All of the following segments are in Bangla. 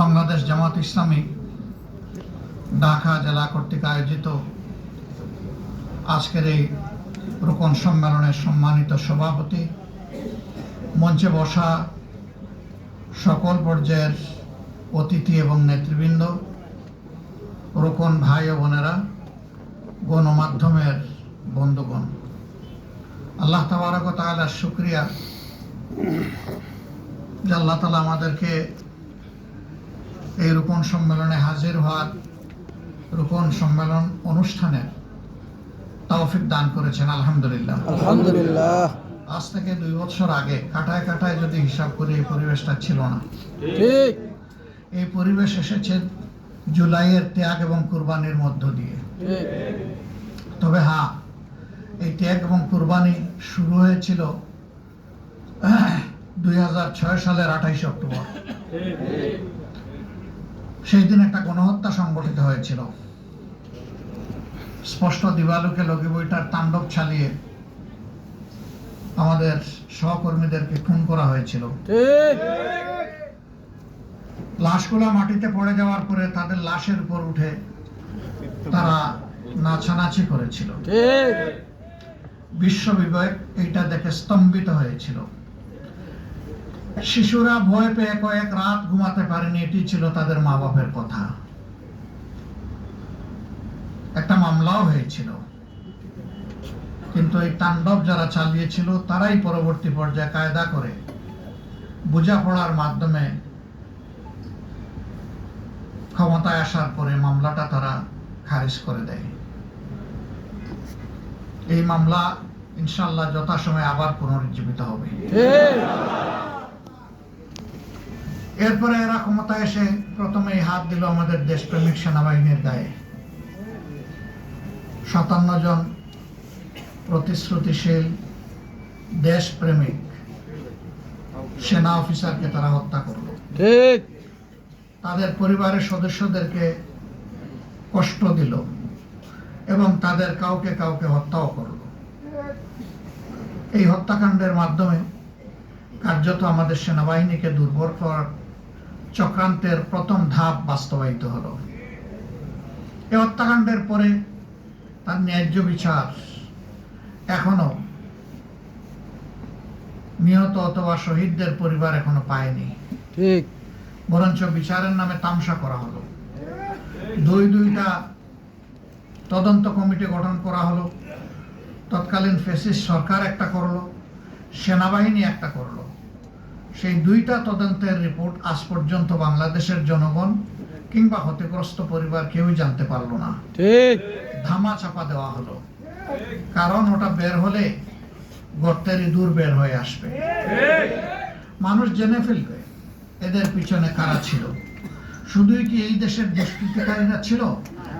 বাংলাদেশ জামাত ইসলামী ঢাকা জেলা কর্তৃক আয়োজিত আজকের এই রোকন সম্মেলনের সম্মানিত সভাপতি, মঞ্চে বসা সকল পর্যায়ের অতিথি এবং নেতৃবৃন্দ, রোকন ভাই ও বোনেরা, গণমাধ্যমের বন্ধুগণ, আল্লাহ তাবারক ওয়া তাআলার শুকরিয়া যে আল্লাহ তাআলা আমাদেরকে এই রোকন সম্মেলনে হাজির হওয়ার, রোকন সম্মেলন অনুষ্ঠানের তৌফিক দান করেছেন। আলহামদুলিল্লাহ। আলহামদুলিল্লাহ। আজ থেকে 2 বছর আগে কাটায় কাটায় যদি হিসাব করি এই পরিবেশটা ছিল না। ঠিক। এই পরিবেশ এসেছে জুলাইয়ের ত্যাগ এবং কুরবানির মধ্য দিয়ে। তবে হ্যাঁ, এই ত্যাগ এবং কুরবানি শুরু হয়েছিল 2006 সালের 28 অক্টোবর। সেই দিন একটা গণহত্যা সংগঠিত হয়েছিল। স্পষ্ট দিবালোকে লগি বইটার তাণ্ডব চালিয়ে আমাদের সহকর্মীদেরকে খুন করা হয়েছিল। লাশগুলা মাটিতে পড়ে যাওয়ার পরে তাদের লাশের উপর উঠে তারা নাচানাচি করেছিল। বিশ্ব বিবেক এইটা দেখে স্তম্ভিত হয়েছিল। শিশুরা ভয় পেয়ে কয়েক রাত ঘুমাতে পারেনি, এটি ছিল তাদের মা বাপের কথা। একটা মামলাও হয়েছিল, কিন্তু এই তাণ্ডব যারা চালিয়েছিল তারাই পরবর্তী পর্যায়ে কায়দা করে বোঝাপড়ার মাধ্যমে ক্ষমতায় আসার পরে মামলাটা তারা খারিজ করে দেয়। এই মামলা ইনশাআল্লাহ যথাসময়ে আবার পুনরুজ্জীবিত হবে। এরপরে এরা ক্ষমতায় এসে প্রথমেই হাত দিল আমাদের দেশপ্রেমিক সেনাবাহিনীর গায়ে। 57 জন প্রতিশ্রুতিশীল দেশপ্রেমিক সেনা অফিসারকে তারা হত্যা করলো। তাদের পরিবারের সদস্যদেরকে কষ্ট দিল এবং তাদের কাউকে কাউকে হত্যাও করলো। এই হত্যাকাণ্ডের মাধ্যমে কার্যত আমাদের সেনাবাহিনীকে দুর্বল করার চক্রান্তের প্রথম ধাপ বাস্তবায়িত হলো। এই হত্যাকাণ্ডের পরে তার ন্যায্য বিচার এখনো নিহত অথবা শহীদদের পরিবার এখনো পায়নি। ঠিক। বরঞ্চ বিচারের নামে তামসা করা হলো। দুইটা তদন্ত কমিটি গঠন করা হলো। তৎকালীন ফ্যাসিস্ট সরকার একটা করলো, সেনাবাহিনী একটা করলো। সেই 2টা তদন্তের রিপোর্ট আজ পর্যন্ত বাংলাদেশের জনগণ কিংবা ক্ষতিগ্রস্ত পরিবার কেউই জানতে পারলো না। ঠিক। ধামা চাপা দেওয়া হলো, কারণ ওটা বের হলে গর্তের ইঁদুর বের হয়ে আসবে। মানুষ জেনে ফেলবে এদের পিছনে কারা ছিল। শুধুই কি এই দেশের দুষ্কৃতিকারীরা ছিল,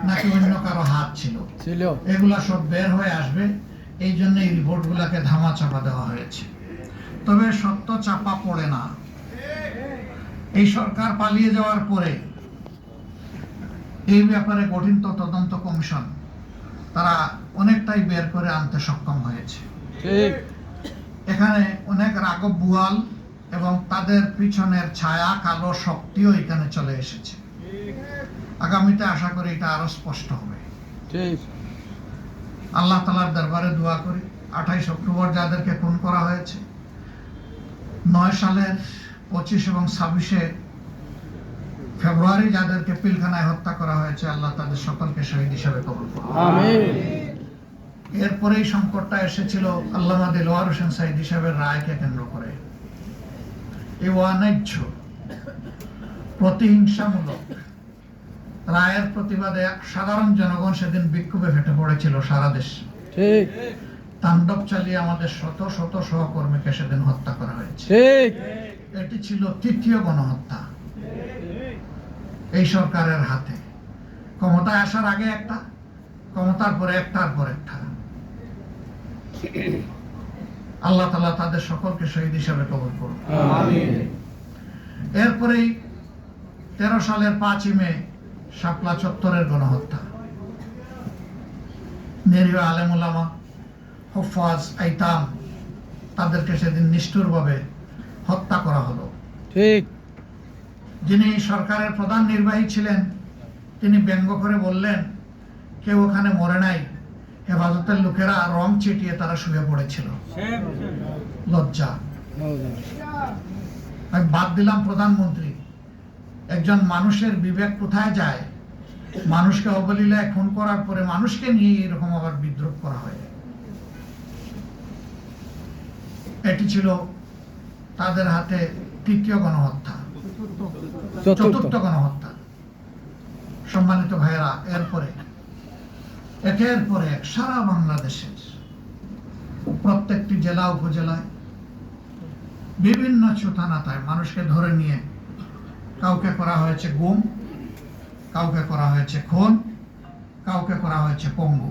নাকি অন্য কারো হাত ছিল, এগুলা সব বের হয়ে আসবে। এই জন্য এই রিপোর্টগুলোকে ধামা চাপা দেওয়া হয়েছে। তবে সত্য চাপা পড়ে না। এই সরকার পালিয়ে যাওয়ার পরে এই ব্যাপারে গঠিত তদন্ত কমিশন তারা অনেকটাই বের করে আনতে সক্ষম হয়েছে। এখানে অনেক রাঘব বুয়াল এবং তাদের পিছনের ছায়া কালো শক্তিও এখানে চলে এসেছে। আগামীতে আশা করি এটা আরো স্পষ্ট হবে। আল্লাহ তাআলার দরবারে দোয়া করি 28 অক্টোবর যাদেরকে খুন করা হয়েছে, 9 সালের 25 এবং 26 ফেব্রুয়ারি যাদেরকে পিলখানায় হত্যা করা হয়েছে, আল্লাহ তাদের সকলকে শহীদ হিসেবে কবুল করুন। এরপরেই সংকটটা এসেছিল আল্লামা দিলওয়ার হোসেন সাঈদী সাহেবের রায়কে কেন্দ্র করে। এই অন্যায্য প্রতিহিংসামূলক রায়ের প্রতিবাদে সাধারণ জনগণ সেদিন বিক্ষোভে ফেটে পড়েছিল সারা দেশ। তাণ্ডব চালিয়ে আমাদের শত শত সহকর্মীকে সেদিন হত্যা করা হয়েছে। এটি ছিল 3য় গণহত্যা এই সরকারের হাতে। ক্ষমতায় আসার আগে একটা, ক্ষমতার পরে একটার পর একটা। আল্লাহ তাআলা তাদের সকলকে শহীদ হিসেবে কবুল করুন। এরপরেই 13 সালের 5ই মে শাপলা চত্বরের গণহত্যা। নিরীহ আলেম ওলামা, হুফাজ, আইতাম তাদেরকে সেদিন নিষ্ঠুরভাবে হত্যা করা হলো। ঠিক। যিনি সরকারের প্রধান নির্বাহী ছিলেন, তিনি ব্যঙ্গ করে বললেন, কেউ ওখানে মরে নাই, হেফাজতের লোকেরা রং ছিটিয়ে তারা শুয়ে পড়েছিল। লজ্জা। আমি বাদ দিলাম প্রধানমন্ত্রী, একজন মানুষের বিবেক কোথায় যায়? মানুষকে অবলীলায় খুন করার পরে মানুষকে নিয়ে এরকম আবার বিদ্রোহ করা হয়। এটি ছিল তাদের হাতে তৃতীয় গণহত্যা, চতুর্থ গণহত্যা। সম্মানিত ভাইয়েরা, এরপরে একের পর এক সারা বাংলাদেশের প্রত্যেকটি জেলা উপজেলায় বিভিন্ন ছোটানাতায় মানুষকে ধরে নিয়ে কাউকে করা হয়েছে গুম, কাউকে করা হয়েছে খুন, কাউকে করা হয়েছে পঙ্গু,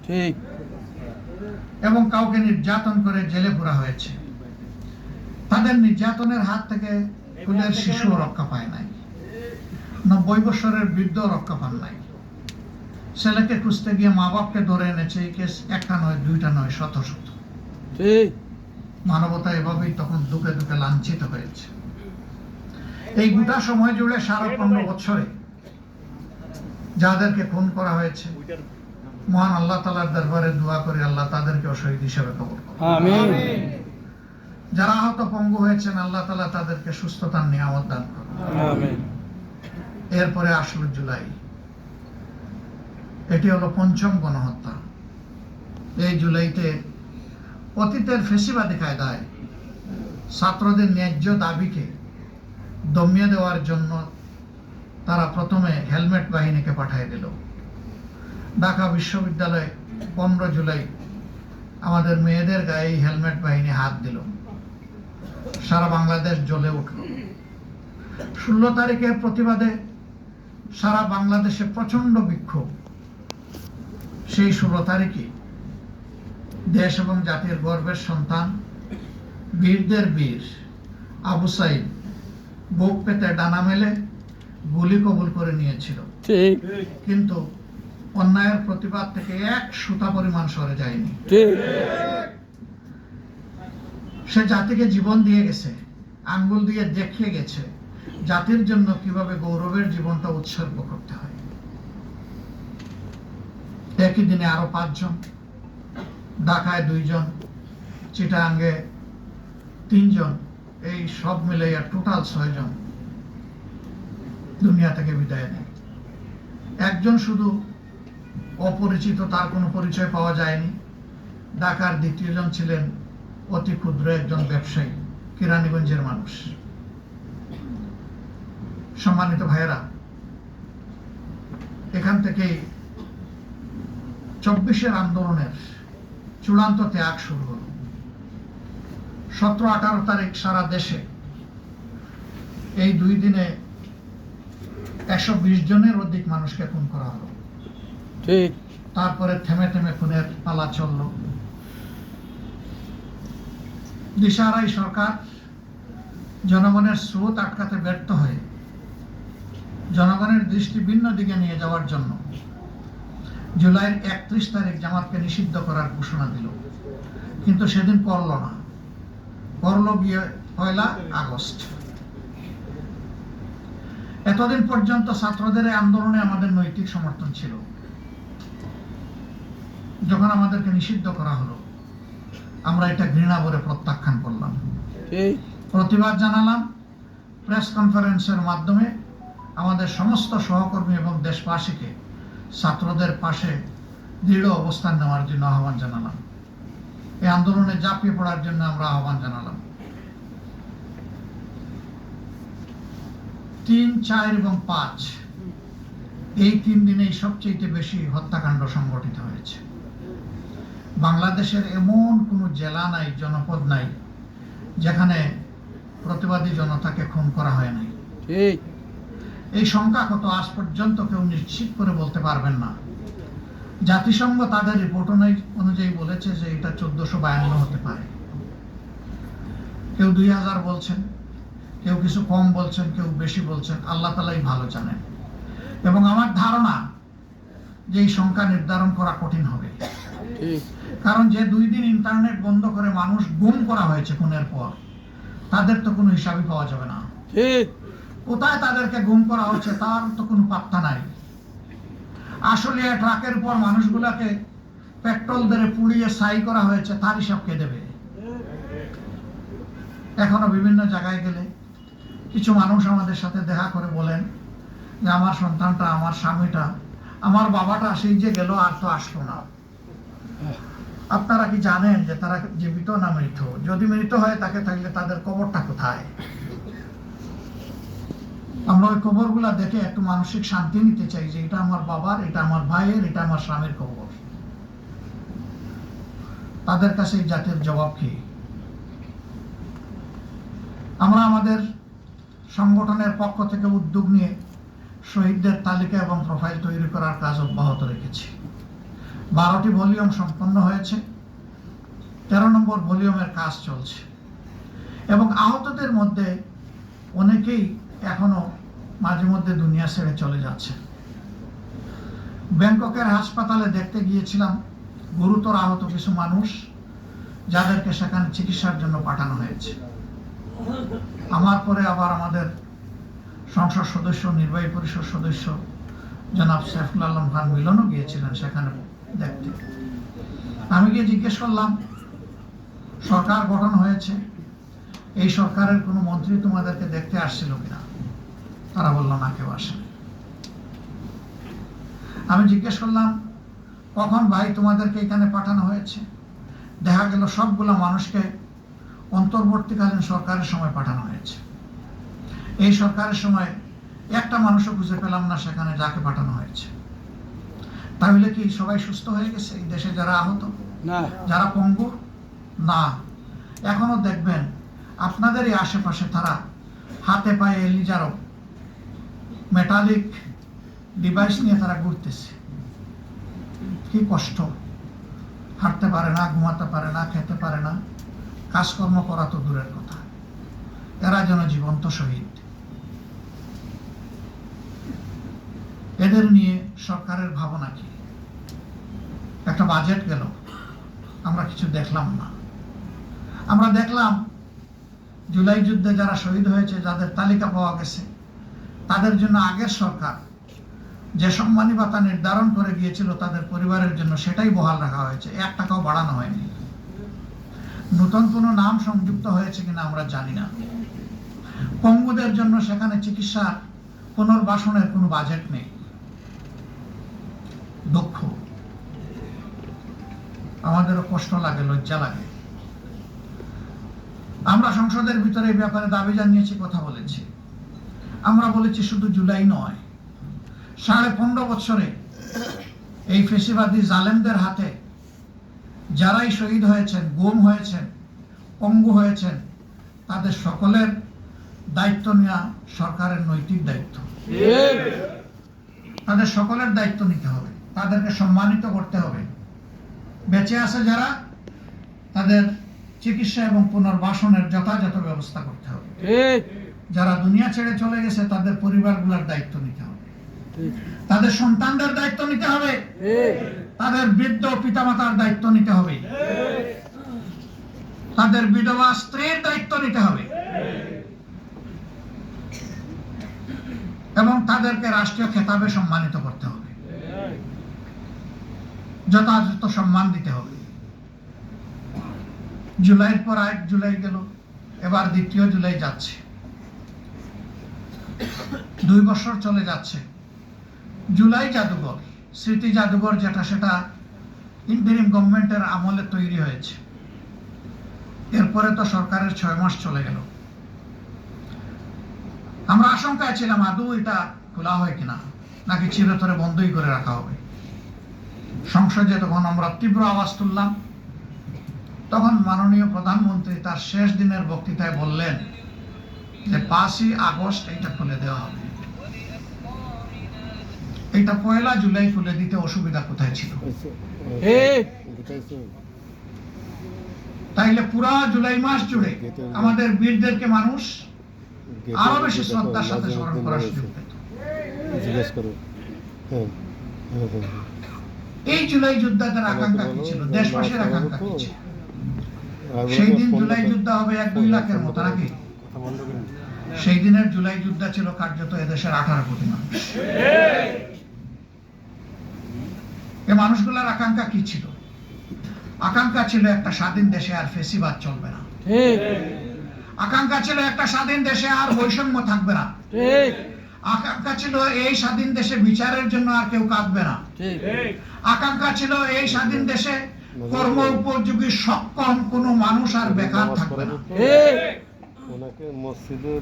ঠিক, এবং কাউকে নির্যাতন করে জেলে পুরা হয়েছে। তাদের নির্যাতনের হাত থেকে কুলের শিশু রক্ষা পায় নাই, 90 বছরের বৃদ্ধ রক্ষা পান নাই। ছেলেকে খুঁজতে গিয়ে মা বাপকে ধরে এনেছে। এই কেস একটা নয়, দুইটা নয়, শত শত। ঠিক, মানবতা এভাবেই তখন দুঃখে দুঃখে লাঞ্ছিত হয়েছে। এই গোটা সময় জুড়ে সাড়ে 15 বছরে যাদেরকে খুন করা হয়েছে, মহান আল্লাহ তাআলার দরবারে দোয়া করে আল্লাহ তাদেরকে শহীদ হিসেবে কবুল করুন। আমিন। যারা আহত পঙ্গু হয়েছেন, আল্লাহ তাআলা তাদেরকে সুস্থতার নিয়ামত দান করুন। আমিন। এরপরে আসলো জুলাই। এটি হলো 5ম গণহত্যা। এই জুলাইতে অতীতের ফেসিবাদী কায়দায় ছাত্রদের ন্যায্য দাবিকে দমিয়ে দেওয়ার জন্য তারা প্রথমে হেলমেট বাহিনীকে পাঠিয়ে দিল। ঢাকা বিশ্ববিদ্যালয়ে 15 জুলাই আমাদের মেয়েদের গায়ে এই হেলমেট বাহিনী হাত দিল। সারা বাংলাদেশ জ্বলে উঠল। 16 তারিখের প্রতিবাদে সারা বাংলাদেশে প্রচন্ড বিক্ষোভ। সেই 16 তারিখে দেশ এবং জাতির গর্বের সন্তান, বীরদের বীর আবু সাইদ বুক পেতে ডানা মেলে গুলি কবুল করে নিয়েছিল, ঠিক, কিন্তু অন্যায়ের প্রতিবাদ থেকে এক সুতা পরিমাণ সরে যায়নি। ঠিক, সে জাতিকে জীবন দিয়ে গেছে, আঙ্গুল দিয়ে দেখিয়ে গেছে জাতির জন্য কিভাবে গৌরবের জীবনটা উৎসর্গ করতে হয়। একই দিনে আরো 5 জন, ঢাকায় 2 জন, চিটাগাঙ্গে 3 জন, এই সব মিলে টোটাল 6 জন দুনিয়া থেকে বিদায় নেয়। একজন শুধু অপরিচিত, তার কোনো পরিচয় পাওয়া যায়নি। ঢাকার 2য় জন ছিলেন অতি ক্ষুদ্র একজন ব্যবসায়ী, কিরানীগঞ্জের মানুষ। সম্মানিত ভাইয়েরা, এখান থেকেই 24-এর আন্দোলনের চূড়ান্ত ত্যাগ শুরু হলো। 17-18 তারিখ সারা দেশে এই 2 দিনে 120 জনের অধিক মানুষকে খুন করা হলো। ঠিক, তারপরে থেমে থেমে খুনের পালা চলল। দিশাহারাই সরকার জনগণের স্রোত আটকাতে ব্যর্থ হয়ে জনগণের দৃষ্টি ভিন্ন দিকে নিয়ে যাওয়ার জন্য জুলাইয়ের 31 তারিখ জামাতকে নিষিদ্ধ করার ঘোষণা দিল, কিন্তু সেদিন করল না, করল গিয়ে 1 আগস্ট। এতদিন পর্যন্ত ছাত্রদের এই আন্দোলনে আমাদের নৈতিক সমর্থন ছিল। যখন আমাদেরকে নিষিদ্ধ করা হলো, আমরা এটা ঘৃণা ভরে প্রত্যাখ্যান করলাম, ঠিক, প্রতিবাদ জানালাম। প্রেস কনফারেন্সের মাধ্যমে আমাদের সমস্ত সহকর্মী এবং দেশবাসীকে ছাত্রদের পাশে দৃঢ় অবস্থান নেওয়ার জন্য আহ্বান জানালাম। এই আন্দোলনে ঝাঁপিয়ে পড়ার জন্য আমরা আহ্বান জানালাম। 3, 4 এবং 5 এই 3 দিনেই সবচেয়ে বেশি হত্যাকাণ্ড সংঘটিত হয়েছে। বাংলাদেশের এমন কোনো জেলা নাই, জনপদ নাই যেখানে প্রতিবাদী জনতাকে খুন করা হয় নাই। ঠিক, এই সংখ্যা কত আজ পর্যন্ত কেউ নিশ্চিত করে বলতে পারবেন না। জাতিসংঘ তাদের রিপোর্ট অনুযায়ী বলেছে যে এটা 1452 হতে পারে। কেউ 2000 বলছেন, কেউ কিছু কম বলছেন, কেউ বেশি বলছেন। আল্লাহ তাআলাই ভালো জানেন। এবং আমার ধারণা যে এই সংখ্যা নির্ধারণ করা কঠিন হবে, ঠিক, কারণ যে 2 দিন ইন্টারনেট বন্ধ করে মানুষ গুম করা হয়েছে খুনের পর, তাদের তো কোনো হিসাবই পাওয়া যাবে না। ঠিক, কোথায় তাদেরকে গুম করা হচ্ছে তার তো কোনো পাত্তা নাই। আসলে ট্রাকের উপর মানুষগুলাকে পেট্রোল দিয়ে পুড়িয়ে ছাই করা হয়েছে, তার হিসাব কে দেবে? এখনো বিভিন্ন জায়গায় গেলে কিছু মানুষ আমাদের সাথে দেখা করে বলেন যে আমার সন্তানটা, আমার স্বামীটা, আমার বাবাটা সেই যে গেল আর তো আসলো না। আপনারা কি জানেন যে তারা জীবিত না মৃত? যদি মৃত হয় তাকে থাকলে তাদের কবরটা কোথায়? আমরা ওই কবরগুলা দেখে একটু মানসিক শান্তি নিতে চাই যে এটা আমার বাবার, এটা আমার ভাইয়ের, এটা আমার স্বামীর কবর। তাদের কাছে এই জাতির জবাব কি? আমরা আমাদের সংগঠনের পক্ষ থেকে উদ্যোগ নিয়ে শহীদদের তালিকা এবং প্রোফাইল তৈরি করার কাজ অব্যাহত রেখেছি। 12টি ভলিউম সম্পন্ন হয়েছে, 13 নম্বর ভলিউমের কাজ চলছে এবং আহতদের মধ্যে অনেকেই এখনো মাঝে মধ্যে দুনিয়া ছেড়ে চলে যাচ্ছে। ব্যাংককের হাসপাতালে দেখতে গিয়েছিলাম গুরুতর আহত কিছু মানুষ, যাদেরকে সেখানে চিকিৎসার জন্য পাঠানো হয়েছে। আমার পরে আবার আমাদের সংসদ সদস্য, নির্বাহী পরিষদ সদস্য জনাব সাইফুল আলম খান মিলনও গিয়েছিলেন সেখানে দেখতে। আমি গিয়ে জিজ্ঞেস করলাম, সরকার গঠন হয়েছে, এই সরকারের কোনো মন্ত্রী তোমাদেরকে দেখতে আসছিল কিনা? তারা বলল না, কেউ আসেনি। আমি জিজ্ঞেস করলাম, কখন ভাই তোমাদেরকে এখানে পাঠানো হয়েছে? দেখা গেল সবগুলো মানুষকে অন্তর্বর্তীকালীন সরকারের সময় পাঠানো হয়েছে। এই সরকারের সময় একটা মানুষও খুঁজে পেলাম না সেখানে যাকে পাঠানো হয়েছে। তাহলে কি সবাই সুস্থ হয়ে গেছে? এই দেশে যারা আহত, যারা পঙ্গু? না, এখনো দেখবেন আপনাদেরই আশেপাশে তারা হাতে পায়ে এলিজারও মেটালিক ডিভাইস নিয়ে তারা ঘুরতেছে। কি কষ্ট! হাঁটতে পারে না, ঘুমাতে পারে না, খেতে পারে না, কাজকর্ম করা তো দূরের কথা। এরা যেন জীবন্ত শহীদ। এদের নিয়ে সরকারের ভাবনা কি? একটা বাজেট গেল, আমরা কিছু দেখলাম না। আমরা দেখলাম জুলাই যুদ্ধে যারা শহীদ হয়েছে, যাদের তালিকা পাওয়া গেছে, তাদের জন্য আগের সরকার যে সম্মানী ভাতা নির্ধারণ করে গিয়েছিল তাদের পরিবারের জন্য, সেটাই বহাল রাখা হয়েছে, 1 টাকাও বাড়ানো হয়নি। নতুন কোনো নাম সংযুক্ত হয়েছে কিনা আমরা জানি না। পঙ্গুদের জন্য সেখানে চিকিৎসা পুনর্বাসনের কোনো বাজেট নেই। দুঃখ, আমাদেরও কষ্ট লাগে, লজ্জা লাগে। আমরা সংসদের ভিতরে এই ব্যাপারে দাবি জানিয়েছি, কথা বলেছি। আমরা বলেছি শুধু জুলাই নয়, 15.5 বছরে এই ফেসিবাদী জালেমদের হাতে যারাই শহীদ হয়েছেন, গুম হয়েছেন, পঙ্গু হয়েছেন, তাদের সকলের দায়িত্ব নেওয়া সরকারের নৈতিক দায়িত্ব। তাদের সকলের দায়িত্ব নিতে হবে, তাদেরকে সম্মানিত করতে হবে। বেঁচে আছে যারা, তাদের চিকিৎসা এবং পুনর্বাসনের যথাযথ ব্যবস্থা করতে হবে। যারা দুনিয়া ছেড়ে চলে গেছে তাদের পরিবারগুলোর দায়িত্ব নিতে হবে, তাদের সন্তানদের দায়িত্ব নিতে হবে, তাদের বৃদ্ধ পিতামাতার দায়িত্ব নিতে হবে, তাদের বিধবা স্ত্রীর দায়িত্ব নিতে হবে এবং তাদেরকে রাষ্ট্রীয় খেতাবে সম্মানিত করতে হবে, যথাযথ সম্মান দিতে হবে। জুলাইয়ের পর 1 জুলাই গেল, এবার 2 জুলাই যাচ্ছে, 2 বছর চলে যাচ্ছে। জুলাই জাদুঘর, স্মৃতি জাদুঘর যেটা, সেটা ইন্টারিম গভর্নমেন্টের আমলে তৈরি হয়েছে। এরপরে তো সরকারের 6 মাস চলে গেল। আমরা আশঙ্কায় ছিলাম আদৌ এটা খোলা হয় কিনা, নাকি চিরতরে বন্ধই করে রাখা হবে। সংসদে তখন আমরা তীব্র আওয়াজ তুললাম। তখন মাননীয় প্রধানমন্ত্রী তার শেষ দিনের বক্তৃতায় বললেন যে 5ই আগস্ট এটা খুলে দেওয়া হবে। এটা 1 জুলাই খুলে দিতে অসুবিধা কোথায় ছিল? তাইলে পুরা জুলাই মাস জুড়ে আমাদের বীরদেরকে মানুষ আরো বেশি শ্রদ্ধার সাথে স্মরণ করার সুযোগ পেত। এই জুলাই যোদ্ধাদের আকাঙ্ক্ষা কি ছিল? দেশবাসীর আকাঙ্ক্ষা কি ছিল? সেই দিন জুলাই যুদ্ধ হবে 1-2 লাখের মতো নাকি? সেই দিনের জুলাই যোদ্ধা ছিল কার্যত এদেশের 18 কোটি মানুষ। এই মানুষগুলোর আকাঙ্ক্ষা কি ছিল? আকাঙ্ক্ষা ছিল একটা স্বাধীন দেশে আর ফেসিবাদ চলবে না। ঠিক আকাঙ্ক্ষা ছিল একটা স্বাধীন দেশে আর বৈষম্য থাকবে না। ঠিক আকাঙ্ক্ষা ছিল এই স্বাধীন দেশে বিচারের জন্য আর কেউ কাঁদবে না। ঠিক আকাঙ্ক্ষা ছিল এই স্বাধীন দেশে কর্ম উপযোগী সক্ষম কোনো মানুষ আর বেকার থাকবে না। ঠিক ওনাকে মসজিদে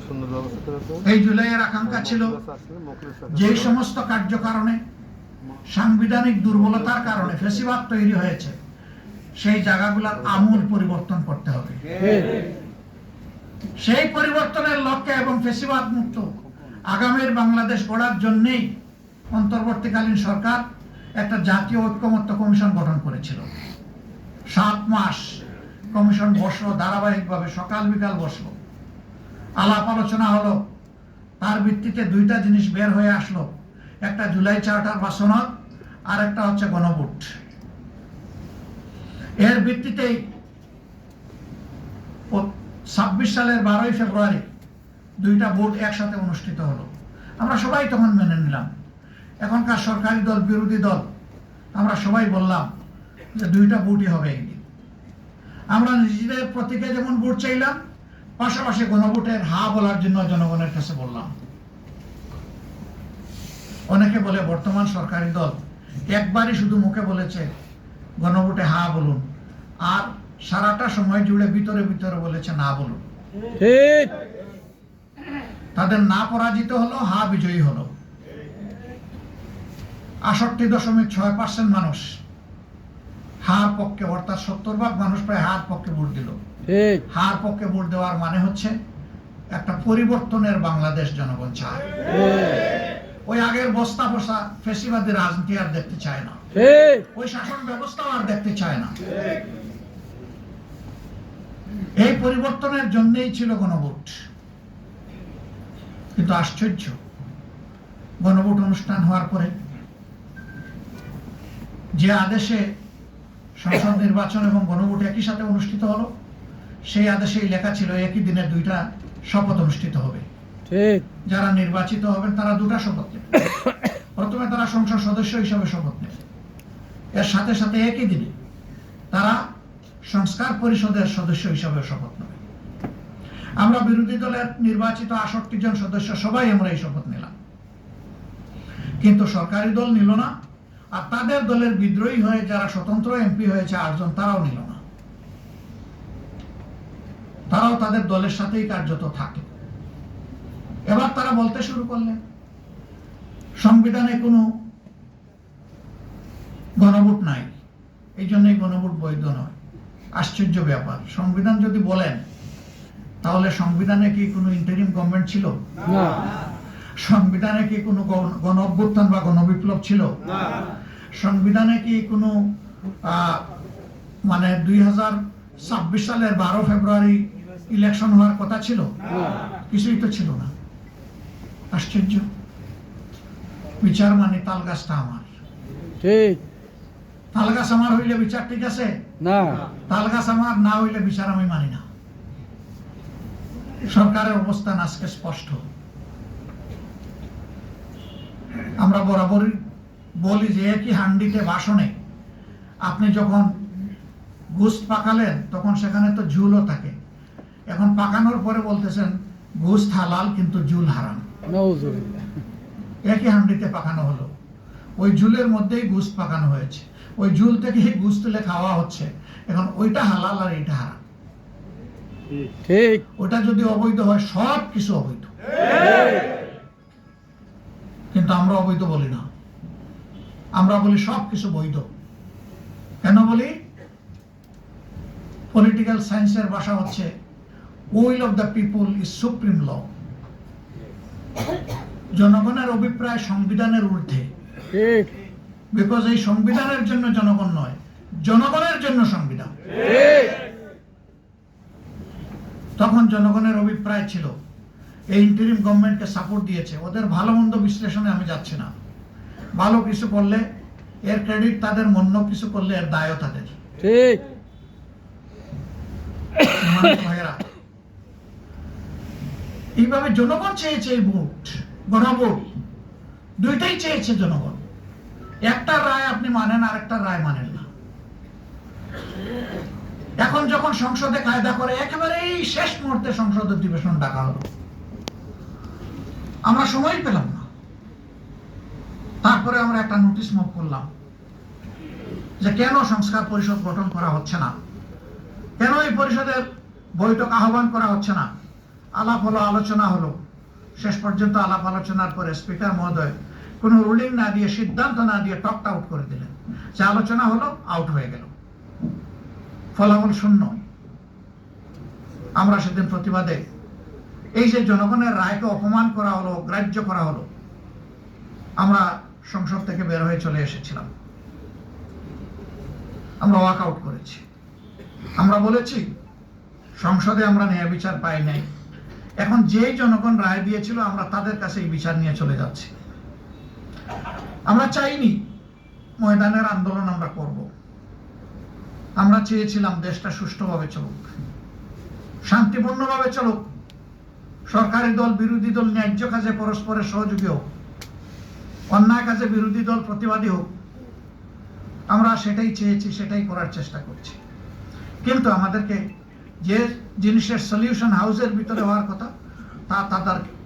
সুন্দর ব্যবস্থা করে দাও। এই জুলাইয়ের আকাঙ্ক্ষা ছিল যে সমস্ত কার্যকারণে সাংবিধানিক দুর্বলতার কারণে ফেসিবাদ তৈরি হয়েছে সেই জায়গাগুলোর আমূল পরিবর্তন করতে হবে। ঠিক সেই পরিবর্তনের লক্ষ্যে এবং ফেসিবাদ মুক্ত আগামীর বাংলাদেশ গড়ার জন্যই অন্তর্বর্তীকালীন সরকার একটা জাতীয় ঐক্যমত্য কমিশন গঠন করেছিল। 7 মাস কমিশন বসলো, ধারাবাহিকভাবে সকাল বিকাল বসলো, আলাপ আলোচনা হলো। তার ভিত্তিতে 2টা জিনিস বের হয়ে আসলো, একটা জুলাই চার্টার বা সনদ, আর একটা হচ্ছে গণভোট। এর ভিত্তিতেই 26 সালের 12ই ফেব্রুয়ারি 2টা ভোট একসাথে অনুষ্ঠিত হলো। আমরা সবাই তখন মেনে নিলাম। এখনকার সরকারি দল, বিরোধী দল, আমরা সবাই বললাম যে 2টা ভোটই হবে এই দিন। আমরা নিজেদের প্রতীকে যেমন ভোট চাইলাম, পাশাপাশি গণভোটের হা বলার জন্য জনগণের কাছে বললাম। অনেকে বলে বর্তমান সরকারি দল একবারই শুধু মুখে বলেছে গণভোটে হা বলুন, আর সারাটা সময় জুড়ে ভিতরে ভিতরে বলেছে না বলুন। ঠিক তাদের না পরাজিত হলো, হা বিজয়ী হলো। 68.6% মানুষ হার পক্ষে, অর্থাৎ 70% মানুষ প্রায় হার পক্ষে ভোট দিল। ঠিক হার পক্ষে ভোট দেওয়ার মানে হচ্ছে একটা পরিবর্তনের বাংলাদেশ জনগণ চায়। ওই আগের বস্তা বসা ফেসিবাদী রাজনীতি আর দেখতে চায় না। ঠিক ওই শাসন ব্যবস্থাও আর দেখতে চায় না। এই পরিবর্তনের জন্যই ছিল গণভোট। কিন্তু আশ্চর্য, গণভোট অনুষ্ঠান হওয়ার পরে যে আদেশে সংসদ নির্বাচন এবং গণভোট একই সাথে অনুষ্ঠিত হলো, সেই আদেশেই লেখা ছিল একই দিনে 2টা শপথ অনুষ্ঠিত হবে। ঠিক যারা নির্বাচিত হবেন তারা 2টা শপথ নেবেন। প্রথমে তারা সংসদ সদস্য হিসেবে শপথ নেবেন, এর সাথে সাথে একই দিনে তারা সংস্কার পরিষদের সদস্য হিসেবে শপথ নেবেন। আমরা বিরোধী দলের নির্বাচিত 68 জন সদস্য সবাই আমরা এই শপথ নিলাম, কিন্তু সরকারি দল নিল না। আর তাদের দলের বিদ্রোহী হয়ে যারা স্বতন্ত্র এমপি হয়েছে 8 জন, তারাও নিল না। তারাও তাদের দলের সাথেই কার্যত থাকে। এবার তারা বলতে শুরু করলেন সংবিধানে কোনো গণভোট নাই, এই জন্যই গণভোট বৈধ নয়। আশ্চর্য ব্যাপার, সংবিধান যদি বলেন তাহলে সংবিধানে কি কোনো ইন্টারিম গভর্নমেন্ট ছিল? না সংবিধানে কি কোনো গণ অভ্যুত্থান বা গণবিপ্লব ছিল? সংবিধানে কি কোনো মানে 2026 সালের 12 ফেব্রুয়ারি ইলেকশন হওয়ার কথা ছিল? কিছুই তো ছিল না। আশ্চর্য। বিচার মানে তাল গাছটা আমার। ঠিক তাল গাছ আমার হইলে বিচার ঠিক আছে? না তাল গাছ আমার না হইলে বিচার আমি মানি না। সরকারের অবস্থান আজকে স্পষ্ট। আমরা বরাবরই বলি যে একই হান্ডিতে বাসনে আপনি যখন গোশত পাকালেন তখন সেখানে তো ঝুলও থাকে। এখন পাকানোর পরে বলতেছেন গোশত হালাল কিন্তু ঝুল হারাম। নাউজুবিল্লাহ একই হান্ডিতে পাকানো হলো, ওই ঝুলের মধ্যেই গোশত পাকানো হয়েছে, ওই ঝুল থেকে গোশত তুলে খাওয়া হচ্ছে। এখন ওইটা হালাল আর এইটা হারাম। ঠিক ওটা যদি অবৈধ হয়, সব কিছু অবৈধ। কিন্তু আমরা অবৈধ বলি না, আমরা বলি সব কিছু বৈধ। কেন বলি? পলিটিক্যাল সায়েন্সের ভাষা হচ্ছে will of the people is supreme law. জনগণের অভিপ্রায় সংবিধানের ঊর্ধ্বে। ঠিক বিকজ এই সংবিধানের জন্য জনগণ নয়, জনগণের জন্য সংবিধান। ঠিক তখন জনগণের অভিপ্রায় ছিল এই ইন্টারিম গভর্নমেন্টকে সাপোর্ট দিয়েছে। ওদের ভালো মন্দ বিশ্লেষণে আমি যাচ্ছি না। ভালো কিছু করলে এর ক্রেডিট তাদের, মন্দ কিছু করলে এর দায়ও তাদের। ঠিক সম্মানিত ভাইয়েরা, এইভাবে জনগণ চেয়েছে, এই ভোট, গণভোট দুইটাই চেয়েছে জনগণ। একটা রায় আপনি মানেন, আর একটা রায় মানেন না। এখন যখন সংসদে কায়দা করে একেবারেই শেষ মুহূর্তে সংসদ অধিবেশন ডাকা হলো, আমরা সময় পেলাম না। তারপরে আমরা একটা নোটিশ মুভ করলাম যে কেন সংস্কার পরিষদ গঠন করা হচ্ছে না, কেন এই পরিষদের বৈঠক আহ্বান করা হচ্ছে না। আলাপ হলো, আলোচনা হলো, শেষ পর্যন্ত আলাপ আলোচনার পরে স্পিকার মহোদয় কোনো রুলিং না দিয়ে, সিদ্ধান্ত না দিয়ে টকটা আউট করে দিলেন, যে আলোচনা হলো, আউট হয়ে গেল, ফলাফল শূন্য। আমরা সেদিন প্রতিবাদে এই যে জনগণের রায়কে অপমান করা হলো, গ্রাহ্য করা হলো, আমরা সংসদ থেকে বের হয়ে চলে এসেছিলাম। আমরা ওয়াক আউট করেছি। আমরা বলেছি সংসদে আমরা ন্যায় বিচার পাই নাই, এখন যেই জনগণ রায় দিয়েছিল আমরা তাদের কাছে এই বিচার নিয়ে চলে যাচ্ছি। আমরা চাইনি ময়দানের আন্দোলন আমরা করব। আমরা চেয়েছিলাম দেশটা সুষ্ঠুভাবে চলুক, শান্তিপূর্ণভাবে চলুক, সরকারি দল বিরোধী দল ন্যায্য কাজে পরস্পরের সহযোগী হোক, অন্যায় কাজে বিরোধী দল প্রতিবাদী হোক। আমরা সেটাই চেয়েছি, সেটাই করার চেষ্টা করছি। কিন্তু আমাদেরকে যে জিনিসের সলিউশন হাউসের ভিতরে হওয়ার কথা,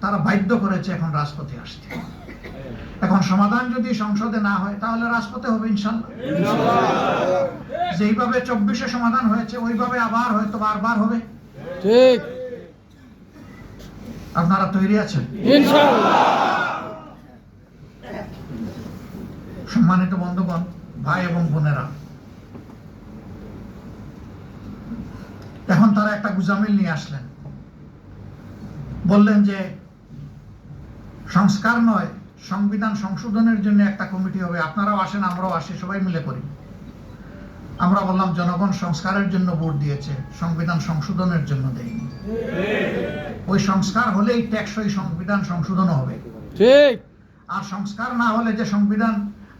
তারা বাধ্য করেছে এখন রাজপথে আসতে। এখন সমাধান যদি সংসদে না হয় তাহলে রাজপথে হবে ইনশাল্লাহ। যেইভাবে 24-এ সমাধান হয়েছে ওইভাবে আবার হয়তো বারবার হবে। ঠিক। আপনারা তৈরি আছেন? ইনশাআল্লাহ। সম্মানিত বন্ধুগণ, ভাই এবং বোনেরা, এখন তারা একটা গুজামিল নিয়ে আসলেন, বললেন যে সংস্কার নয়, সংবিধান সংশোধনের জন্য একটা কমিটি হবে, আপনারাও আসেন, আমরাও আসি, সবাই মিলে করি। আমরা বললাম জনগণ সংস্কারের জন্য ভোট দিয়েছে, সংবিধান সংশোধনের জন্য দেয়নি। ওই সংস্কার হলেই টেকসই সংবিধান সংশোধন হবে। ঠিক। আর সংস্কার না হলে যে সংবিধান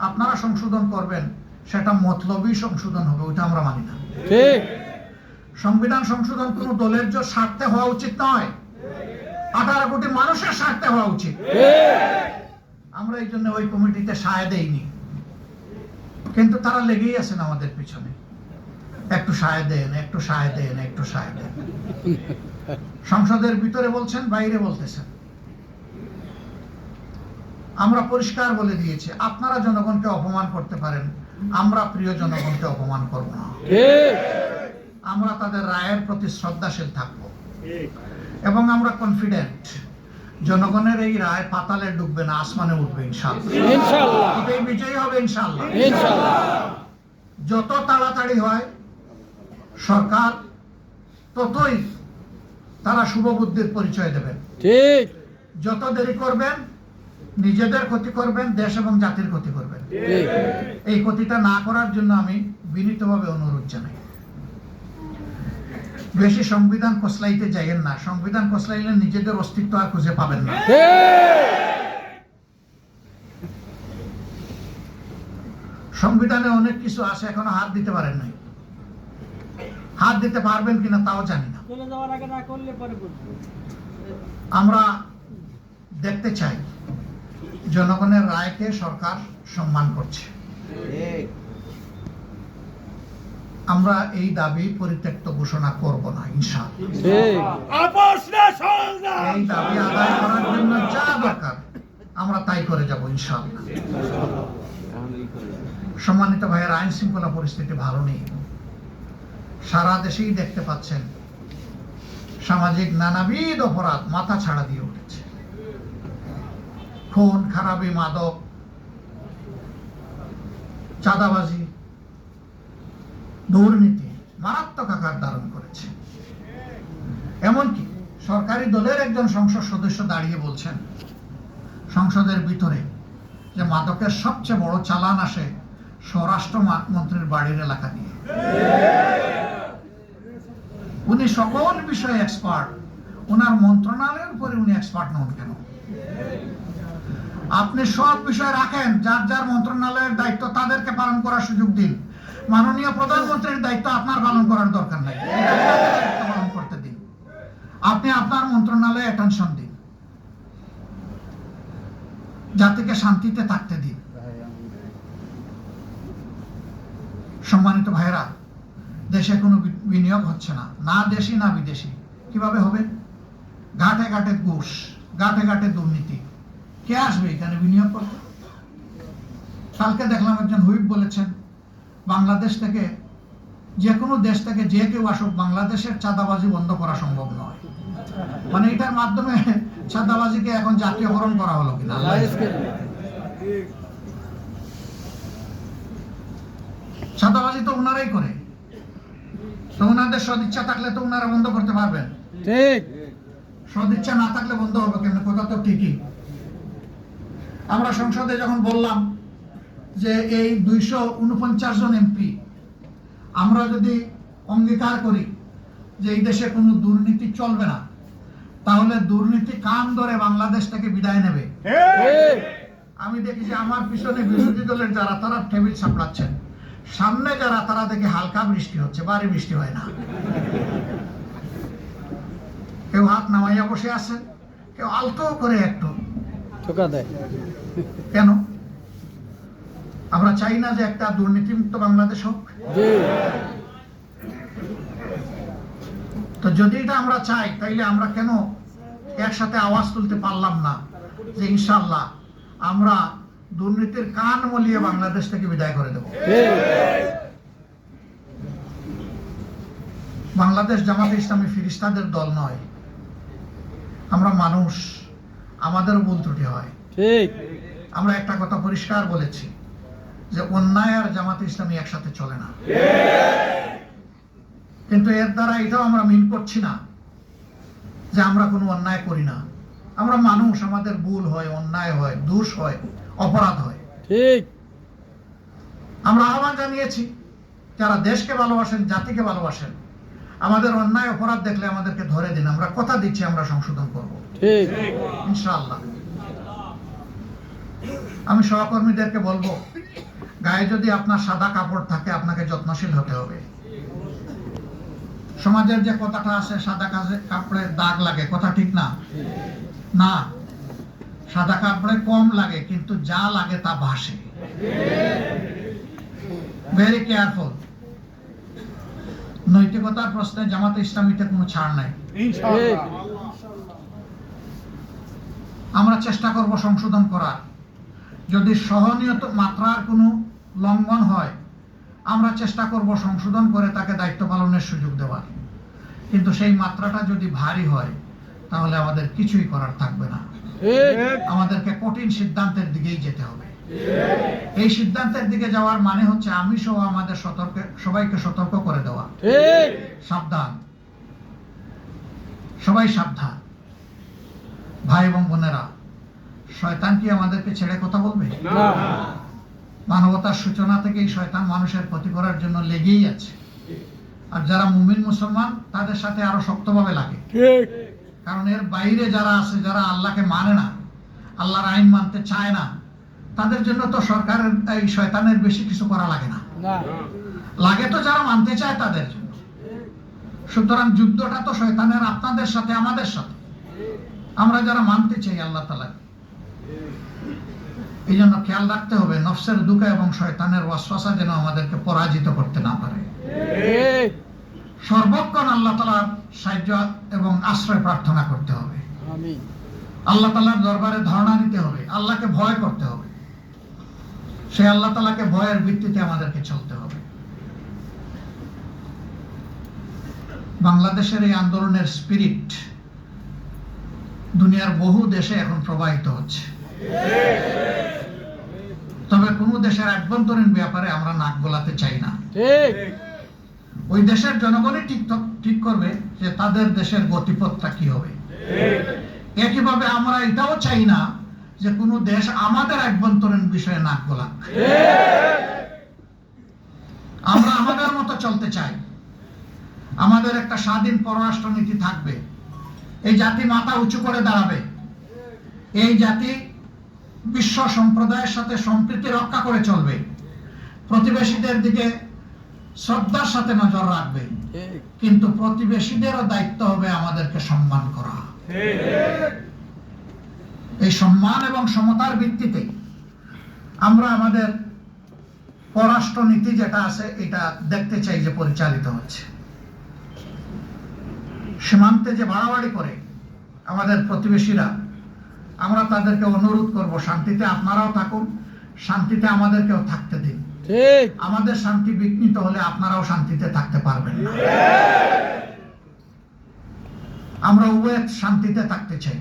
আপনারা সংশোধন করবেন সেটা মতলবী সংশোধন হবে, ওইটা আমরা মানি না। ঠিক। সংবিধান সংশোধন কোনো দলের যে স্বার্থে হওয়া উচিত নয়, 18 কোটি মানুষের স্বার্থে হওয়া উচিত। আমরা এই জন্য ওই কমিটিতে সায় দেইনি, কিন্তু তারা লেগেই আছেন আমাদের পিছনে, একটু সায় দেন, একটু সায় দেন, একটু সায় দেন। সংসদের ভিতরে বলছেন, বাইরে বলতেছেন। আমরা পরিষ্কার বলে দিয়েছি, আপনারা জনগণকে অপমান করতে পারেন, আমরা প্রিয় জনগণকে অপমান করব না। আমরা তাদের রায়ের প্রতি শ্রদ্ধাশীল থাকব এবং আমরা কনফিডেন্ট জনগণের এই রায় পাতালে ডুববে না, আসমানে উঠবে ইনশাআল্লাহ। ইনশাআল্লাহ। এটাই বিজয়ী হবে ইনশাআল্লাহ। ইনশাআল্লাহ। যত তাড়াতাড়ি হয় সরকার, ততই তারা শুভবুদ্ধির পরিচয় দেবেন। ঠিক। যত দেরি করবেন নিজেদের ক্ষতি করবেন, দেশ এবং জাতির ক্ষতি করবেন। ঠিক। এই ক্ষতিটা না করার জন্য আমি বিনীতভাবে অনুরোধ জানাই, বেশি সংবিধান কসলাইতে যাইয়েন না। সংবিধান কসলাইলে নিজেদের অস্তিত্ব আর খুঁজে পাবেন না। সংবিধানে অনেক কিছু আছে, এখনো হাত দিতে পারেন নাই, হাত দিতে পারবেন কিনা তাও জানি না। আমরা দেখতে চাই জনগণের রায়কে সরকার সম্মান করছে। আমরা এই দাবি পরিত্যক্ত ঘোষণা করব না ইনশাআল্লাহ। এই দাবি আদায় করার জন্য যা দরকার আমরা তাই করে যাব ইনশাআল্লাহ। সম্মানিত ভাইয়ের, আইন শৃঙ্খলা পরিস্থিতি ভালো নেই, সারা দেশেই দেখতে পাচ্ছেন সামাজিক নানাবিধ অপরাধ মাথা ছাড়া দিয়ে উঠেছে। খুন খারাপি, মাদক, চাঁদাবাজি, দুর্নীতি মারাত্মক আকার ধারণ করেছে। এমনকি সরকারি দলের একজন সংসদ সদস্য দাঁড়িয়ে বলছেন সংসদের ভিতরে যে মাদকের সবচেয়ে বড় চালান আসে স্বরাষ্ট্র মন্ত্রীর বাড়ির এলাকা দিয়ে। উনি সকল বিষয়ে এক্সপার্ট, ওনার মন্ত্রণালয়ের উপরে উনি এক্সপার্ট নন কেন? আপনি সব বিষয় রাখেন, যার যার মন্ত্রণালয়ের দায়িত্ব তাদেরকে পালন করার সুযোগ দিন। মাননীয় প্রধানমন্ত্রীর দায়িত্ব আপনার পালন করার দরকার নাই, দায়িত্ব পালন করতে দিন। আপনি আপনার মন্ত্রণালয়ে অ্যাটেনশন দিন, জাতিকে শান্তিতে থাকতে দিন। সম্মানিত ভাইরা, দেশে কোনো বিনিয়োগ হচ্ছে না, না দেশি না বিদেশি। কিভাবে হবে? ঘাটে ঘাটে ঘুষ, ঘাটে ঘাটে দুর্নীতি। কে আসবে এখানে বিনিয়োগ করতে? কালকে দেখলাম একজন হুইপ বলেছেন, বাংলাদেশ থেকে, যে কোনো দেশ থেকে যে কেউ আসুক, বাংলাদেশের চাঁদাবাজি বন্ধ করা সম্ভব নয়। মানে এটার মাধ্যমে চাঁদাবাজিকে এখন জাতীয়করণ করা হলো কিনা? চাঁদাবাজি তো ওনারাই করে, তো ওনাদের সদিচ্ছা থাকলে তো ওনারা বন্ধ করতে পারবেন। ঠিক। সদিচ্ছা না থাকলে বন্ধ হবে কেন? কথা তো ঠিকই। আমরা সংসদে যখন বললাম যে এই 249 জন এমপি আমরা যদি অঙ্গীকার করি যে এই দেশে কোনো দুর্নীতি চলবে না, তাহলে দুর্নীতি কান ধরে বাংলাদেশ থেকে বিদায় নেবে। ঠিক। আমি দেখি যে আমার পিছনে বিরোধী দলের যারা, তারা টেবিল সাপড়াচ্ছেন, সামনে যারা, তারা দেখি হালকা বৃষ্টি হচ্ছে, ভারী বৃষ্টি হয় না। কেউ হাত নামাইয়া বসে আছে, কেউ আলতো করে একটু ঠোকা দেয়। কেন? আমরা চাই না যে একটা দুর্নীতিমুক্ত বাংলাদেশ হোক? জি। তো যদি এটা আমরা চাই, তাইলে আমরা কেন একসাথে আওয়াজ তুলতে পারলাম না যে ইনশাআল্লাহ আমরা দুর্নীতির কান মলিয়ে বাংলাদেশ থেকে বিদায় করে দেব? ঠিক। বাংলাদেশ জামাতে ইসলামী ফিরিস্তাদের দল নয়, আমরা মানুষ, আমাদেরও ভুল ত্রুটি হয়। ঠিক। আমরা একটা কথা পরিষ্কার বলেছি যে অন্যায় আর জামাতে ইসলামী একসাথে চলে না। কিন্তু এর দ্বারা এটাও আমরা মিন করছি না যে আমরা কোনো অন্যায় করি না। আমরা মানুষ, আমাদের ভুল হয়, অন্যায় হয়, দোষ হয়, অপরাধ হয়। ঠিক। আমরা আহ্বান জানিয়েছি, যারা দেশকে ভালোবাসেন, জাতিকে ভালোবাসেন, আমাদের অন্যায় অপরাধ দেখলে আমাদেরকে ধরে দিন। আমরা কথা দিচ্ছি আমরা সংশোধন করব ঠিক। ইনশাআল্লাহ। আমি সহকর্মীদেরকে বলবো, গায়ে যদি আপনার সাদা কাপড় থাকে, আপনাকে যত্নশীল হতে হবে। সমাজের যে কথাটা আছে, সাদা কাপড়ে দাগ লাগে, কথা ঠিক না? না, সাদা কাপড়ে কম লাগে, কিন্তু যা লাগে তা ভাসে। Very careful. নৈতিকতার প্রশ্নে জামাতে ইসলামীতে কোনো ছাড় নাই। ঠিক। আমরা চেষ্টা করব সংশোধন করার। যদি সহনীয়ত মাত্রার কোনো লঙ্ঘন হয়, আমরা চেষ্টা করব সংশোধন করে তাকে দায়িত্ব পালনের সুযোগ দেওয়ার। কিন্তু সেই মাত্রাটা যদি ভারী হয়, তাহলে আমাদের কিছুই করার থাকবে না। ঠিক। আমাদেরকে কঠিন সিদ্ধান্তের দিকেই যেতে হবে। এই সিদ্ধান্তের দিকে যাওয়ার মানে হচ্ছে আমি সহ আমাদের সবাইকে সতর্ক করে দেওয়া। ঠিক। সাবধান, সবাই সাবধান। ভাই এবং বোনেরা, শয়তান কি আমাদেরকে ছেড়ে কথা বলবে? না। মানবতার সূচনা থেকেই শয়তান মানুষের ক্ষতি করার জন্য লেগেই আছে। আর যারা মুমিন মুসলমান, তাদের সাথে আরো শক্তভাবে লাগে। ঠিক। কারণ এর বাইরে যারা আছে, যারা আল্লাহকে মানে না, আল্লাহর আইন মানতে চায় না, তাদের জন্য তো সরকারের এই শয়তানের বেশি কিছু করা লাগে না। না। লাগে তো যারা মানতে চায় তাদের জন্য। সুতরাং যুদ্ধটা তো শয়তানের আপনাদের সাথে, আমাদের সাথে। আমরা যারা মানতে চাই আল্লাহ তাআলা, এই জন্য খেয়াল রাখতে হবে নফসের দুঃখা এবং শয়তানের ওয়াসওয়াসা যেন আমাদেরকে পরাজিত করতে না পারে। ঠিক। সর্বক্ষণ আল্লাহ তাআলার সাহায্য এবং আশ্রয় প্রার্থনা করতে হবে। আমিন। আল্লাহ তাআলার দরবারে ধারণা দিতে হবে, আল্লাহকে ভয় করতে হবে। সেই আল্লাহ তাআলাকে ভয়ের ভিত্তিতে আমাদেরকে চলতে হবে। বাংলাদেশের এই আন্দোলনের স্পিরিট দুনিয়ার বহু দেশে এখন প্রবাহিত হচ্ছে। তবে কোন দেশের আভ্যন্তরীণ ব্যাপারে আমরা নাক গলাতে চাই না। ঠিক। ওই দেশের জনগণই ঠিক করবে যে তাদের দেশের গতিপথটা কি হবে। একইভাবে আমরা এটাও চাই না যে কোন দেশ আমাদের আভ্যন্তরীণ বিষয়ে নাক গলাক। আমরা আমাদের মতো চলতে চাই। আমাদের একটা স্বাধীন পররাষ্ট্র নীতি থাকবে। এই জাতি মাথা উঁচু করে দাঁড়াবে। এই জাতি বিশ্ব সম্প্রদায়ের সাথে সম্প্রীতি রক্ষা করে চলবে। প্রতিবেশীদের দিকে শ্রদ্ধার সাথে নজর রাখবে। ঠিক কিন্তু প্রতিবেশীদেরও দায়িত্ব হবে আমাদেরকে সম্মান করা। এই সম্মান এবং সমতার ভিত্তিতে আমরা আমাদের পররাষ্ট্র নীতি যেটা আছে এটা দেখতে চাই যে পরিচালিত হচ্ছে। সীমান্তে যে বাড়াবাড়ি করে আমাদের প্রতিবেশীরা, আমরা তাদেরকে অনুরোধ করব শান্তিতে আপনারাও থাকুন, শান্তিতে আমাদেরকেও থাকতে দিন। ঠিক আমাদের শান্তি বিঘ্নিত হলে আপনারাও শান্তিতে থাকতে পারবেন না। আমরা উভয় শান্তিতে থাকতে চাই।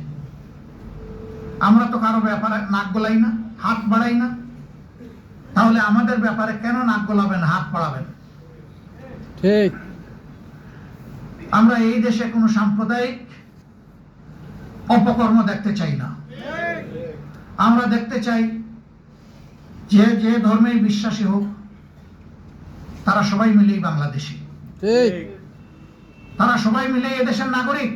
আমরা তো কারো ব্যাপারে নাক গলাই না, হাত বাড়াই না, তাহলে আমাদের ব্যাপারে কেন নাক গলাবেন, হাত বাড়াবেন? ঠিক আমরা এই দেশে কোনো সাম্প্রদায়িক অপকর্ম দেখতে চাই না। আমরা দেখতে চাই যে যে ধর্মে বিশ্বাসী হোক তারা সবাই মিলেই বাংলাদেশী, ঠিক তারা সবাই মিলে এদেশের নাগরিক।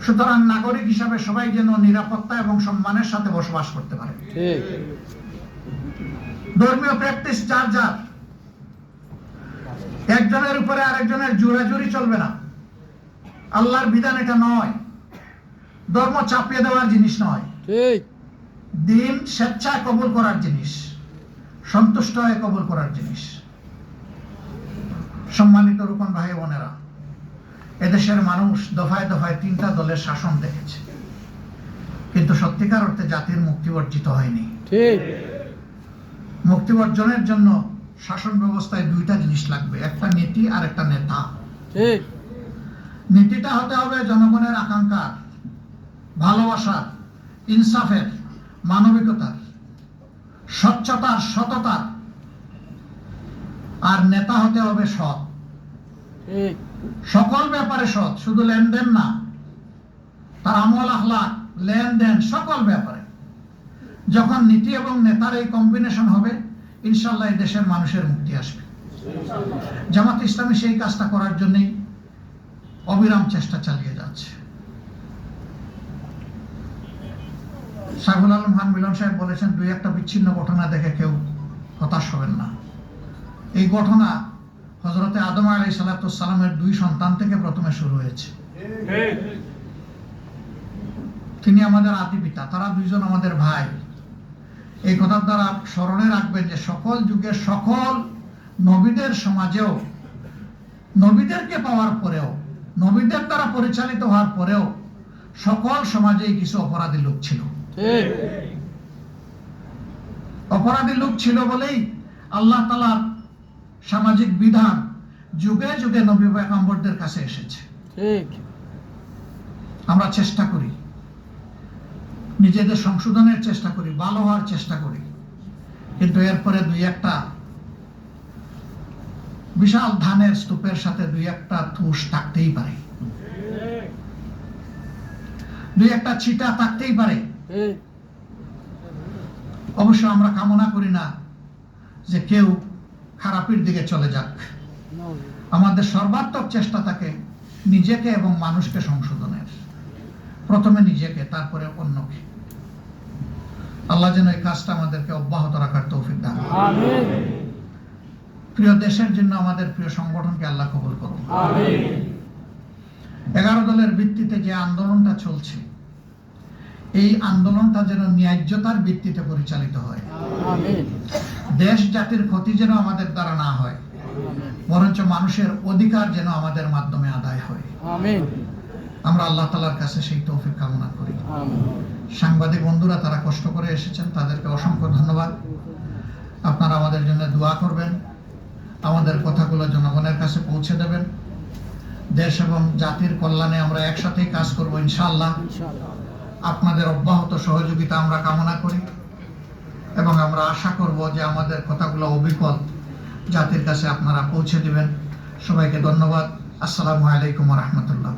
সুতরাং নাগরিক হিসাবে সবাই যেন নিরাপত্তা এবং সম্মানের সাথে বসবাস করতে পারে। ঠিক ধর্মীয় প্র্যাকটিস যার যার, একজনের উপরে আরেকজনের জোরাজুরি চলবে না। আল্লাহর বিধান এটা নয়। ধর্ম চাপিয়ে দেওয়ার জিনিস নয়। ঠিক দিন স্বেচ্ছায় কবুল করার জিনিস, সন্তুষ্ট হয়ে কবুল করার জিনিস। সম্মানিত রূপন ভাই বোনেরা, এদেশের মানুষ দফায় দফায় 3টা দলের শাসন দেখেছে, কিন্তু সত্যিকার অর্থে জাতির মুক্তি অর্জিত হয়নি। ঠিক মুক্তি অর্জনের জন্য শাসন ব্যবস্থায় 2টা জিনিস লাগবে, একটা নীতি আর একটা নেতা। ঠিক নীতিটা হতে হবে জনগণের আকাঙ্ক্ষা, ভালোবাসার, ইনসাফের, মানবিকতার, স্বচ্ছতার, সততার। আর নেতা হতে হবে সৎ, ঠিক সকল ব্যাপারে সৎ, শুধু লেনদেন না, তার আমল আখলাক, লেনদেন, সকল ব্যাপারে। যখন নীতি এবং নেতার এই কম্বিনেশন হবে, ইনশাআল্লাহ এই দেশের মানুষের মুক্তি আসবে। জামাত ইসলামী সেই কাজটা করার জন্যই অবিরাম চেষ্টা চালিয়ে যাচ্ছে। সাইফুল আলম খান মিলন সাহেব বলেছেন, 2-1টা বিচ্ছিন্ন ঘটনা দেখে কেউ হতাশ হবেন না। এই ঘটনা হযরতে আদম আলাইহিস সালামের 2 সন্তান থেকে প্রথমে শুরু হয়েছে। তিনি আমাদের আদি পিতা, তারা 2জন আমাদের ভাই। এই কথার দ্বারা স্মরণে রাখবেন যে সকল যুগের সকল নবীদের সমাজেও, নবীদেরকে পাওয়ার পরেও, নবীদের দ্বারা পরিচালিত হওয়ার পরেও সকল সমাজেই কিছু অপরাধী লোক ছিল। ঠিক অপরাধী লোক ছিল বলেই আল্লাহ তাআলার সামাজিক বিধান যুগে যুগে নবী পয়গম্বরদের কাছে এসেছে। ঠিক আমরা চেষ্টা করি, নিজেদের সংশোধনের চেষ্টা করি, ভালো হওয়ার চেষ্টা করি, কিন্তু এরপরে 2-1টা বিশাল ধানের স্তূপের সাথে 2-1টা তুষ থাকতেই পারে, 2-1টা ছিটা থাকতেই পারে। ঠিক অবশ্য আমরা কামনা করি না যে কেউ খারাপের দিকে চলে যাক। আমাদের সর্বাত্মক চেষ্টা থাকে নিজেকে এবং মানুষকে সংশোধনের, প্রথমে নিজেকে, তারপরে অন্যকে। আল্লাহ যেন এই কাজটা আমাদেরকে অব্যাহত রাখার তৌফিক দান করেন। আমিন প্রিয় দেশের জন্য আমাদের প্রিয় সংগঠনকে আল্লাহ কবুল করুন। আমিন 11 দলের ভিত্তিতে যে আন্দোলনটা চলছে, এই আন্দোলনটা যেন ন্যায্যতার ভিত্তিতে পরিচালিত হয়। আমিন দেশ জাতির ক্ষতি যেন আমাদের দ্বারা না হয়, বরঞ্চ মানুষের অধিকার যেন আমাদের মাধ্যমে আদায় হয়। আমিন আমরা আল্লাহ তাআলার কাছে সেই তৌফিক কামনা করি। আমিন সাংবাদিক বন্ধুরা তারা কষ্ট করে এসেছেন, তাদেরকে অসংখ্য ধন্যবাদ। আপনারা আমাদের জন্য দোয়া করবেন, আমাদের কথাগুলো জনগণের কাছে পৌঁছে দেবেন। দেশ এবং জাতির কল্যাণে আমরা একসাথেই কাজ করব ইনশাআল্লাহ। ইনশাআল্লাহ আপনাদের অব্যাহত সহযোগিতা আমরা কামনা করি এবং আমরা আশা করব যে আমাদের কথাগুলো অবিকল জাতির কাছে আপনারা পৌঁছে দিবেন। সবাইকে ধন্যবাদ। আসসালামু আলাইকুম ওয়া রাহমাতুল্লাহ।